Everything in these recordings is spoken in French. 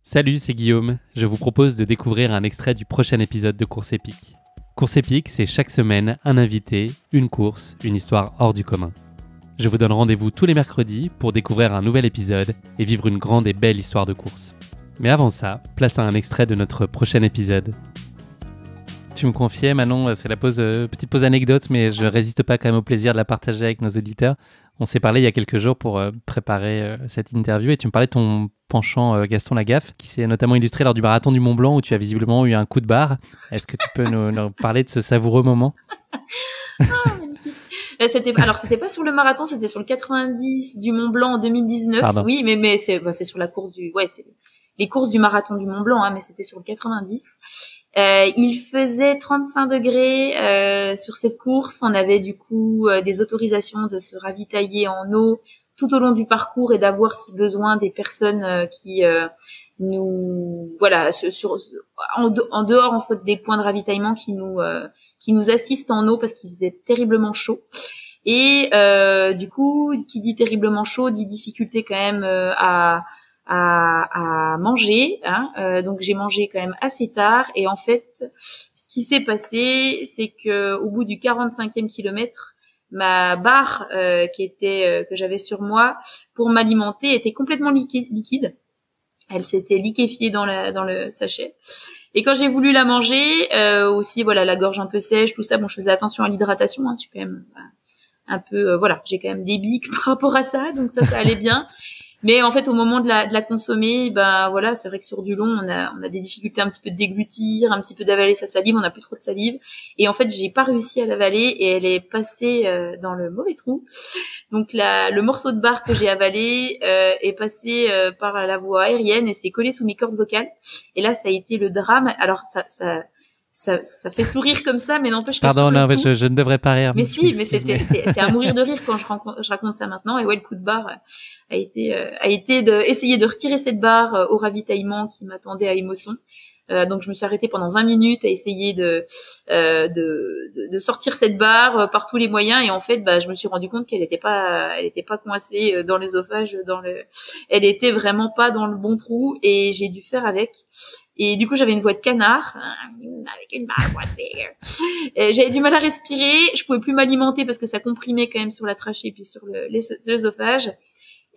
Salut, c'est Guillaume. Je vous propose de découvrir un extrait du prochain épisode de Course épique. Course épique, c'est chaque semaine un invité, une course, une histoire hors du commun. Je vous donne rendez-vous tous les mercredis pour découvrir un nouvel épisode et vivre une grande et belle histoire de course. Mais avant ça, place à un extrait de notre prochain épisode. Tu me confiais, Manon, c'est la petite pause anecdote, mais je résiste pas quand même au plaisir de la partager avec nos auditeurs. On s'est parlé il y a quelques jours pour préparer cette interview et tu me parlais de ton penchant Gaston Lagaffe, qui s'est notamment illustré lors du marathon du Mont Blanc où tu as visiblement eu un coup de barre. Est-ce que tu peux nous parler de ce savoureux moment? Magnifique. C'était pas sur le marathon, c'était sur le 90 du Mont Blanc en 2019. Pardon. Oui, mais c'est sur la course c'est les courses du marathon du Mont Blanc, mais c'était sur le 90. Il faisait 35 degrés sur cette course. On avait du coup des autorisations de se ravitailler en eau tout au long du parcours et d'avoir si besoin des personnes qui nous en dehors en fait des points de ravitaillement qui nous assistent en eau parce qu'il faisait terriblement chaud. Et du coup, qui dit terriblement chaud dit difficulté quand même à manger, donc j'ai mangé quand même assez tard et en fait ce qui s'est passé c'est que au bout du 45e kilomètre ma barre que j'avais sur moi pour m'alimenter était complètement liquide. Elle s'était liquéfiée dans le sachet. Et quand j'ai voulu la manger, aussi la gorge un peu sèche, tout ça, bon je faisais attention à l'hydratation, je suis quand même un peu j'ai quand même des bics par rapport à ça, donc ça allait bien. Mais en fait, au moment de la consommer, c'est vrai que sur du long, on a des difficultés un petit peu de déglutir, un petit peu d'avaler sa salive, on n'a plus trop de salive. Et en fait, j'ai pas réussi à l'avaler et elle est passée dans le mauvais trou. Donc le morceau de barre que j'ai avalé est passé par la voie aérienne et s'est collé sous mes cordes vocales. Et là, ça a été le drame. Alors ça fait sourire comme ça, mais n'empêche que Pardon, non, je ne devrais pas rire. Mais si, mais c'est à mourir de rire quand je raconte ça maintenant. Et ouais, le coup de barre a été essayer de retirer cette barre au ravitaillement qui m'attendait à Émosson. Donc je me suis arrêtée pendant 20 minutes à essayer de sortir cette barre par tous les moyens et en fait je me suis rendu compte qu'elle était pas coincée dans l'œsophage, elle était vraiment pas dans le bon trou et j'ai dû faire avec. Et du coup j'avais une voix de canard avec une barre coincée. J'avais du mal à respirer, je pouvais plus m'alimenter parce que ça comprimait quand même sur la trachée puis sur l'œsophage.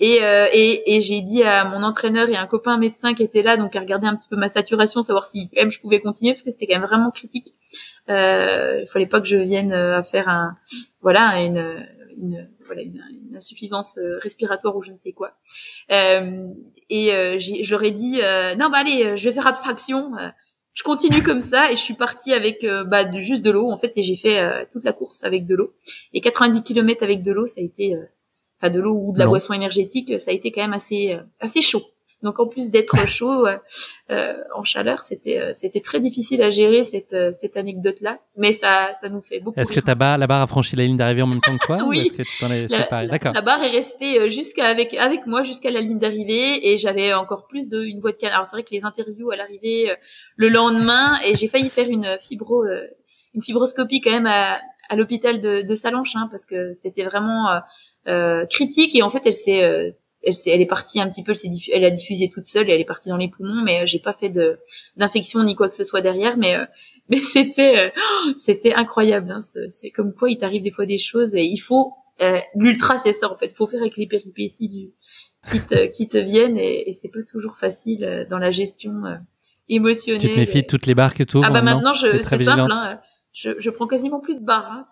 Et j'ai dit à mon entraîneur et à un copain médecin qui était là, donc à regarder un petit peu ma saturation, savoir si quand même je pouvais continuer parce que c'était quand même vraiment critique. Il fallait pas que je vienne à faire une insuffisance respiratoire ou je ne sais quoi. Je leur ai dit non allez, je vais faire abstraction. Je continue comme ça et je suis partie avec juste de l'eau en fait et j'ai fait toute la course avec de l'eau. Et 90 km avec de l'eau, ça a été de l'eau ou de la boisson énergétique, ça a été quand même assez chaud. Donc en plus d'être chaud en chaleur, c'était très difficile à gérer cette anecdote là, mais ça nous fait beaucoup Est-ce rire. que la barre a franchi la ligne d'arrivée en même temps que toi Oui. ou est-ce que tu t'en es séparé? D'accord. La barre est restée avec moi jusqu'à la ligne d'arrivée et j'avais encore plus une voix de canard. Alors c'est vrai que les interviews à l'arrivée le lendemain et j'ai failli faire une fibroscopie quand même à l'hôpital de Sallanches parce que c'était vraiment critique et en fait elle est partie un petit peu, elle a diffusé toute seule et elle est partie dans les poumons, mais j'ai pas fait d'infection ni quoi que ce soit derrière, mais c'était incroyable. C'est comme quoi il t'arrive des fois des choses et il faut l'ultra, c'est ça en fait, faut faire avec les péripéties qui te viennent et c'est pas toujours facile dans la gestion émotionnelle. Tu te méfies de toutes les barres que tu ouvres? Maintenant c'est simple. Je prends quasiment plus de barres.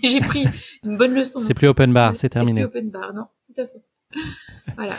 J'ai pris une bonne leçon. C'est plus open bar, c'est terminé. C'est plus open bar, non, tout à fait. Voilà.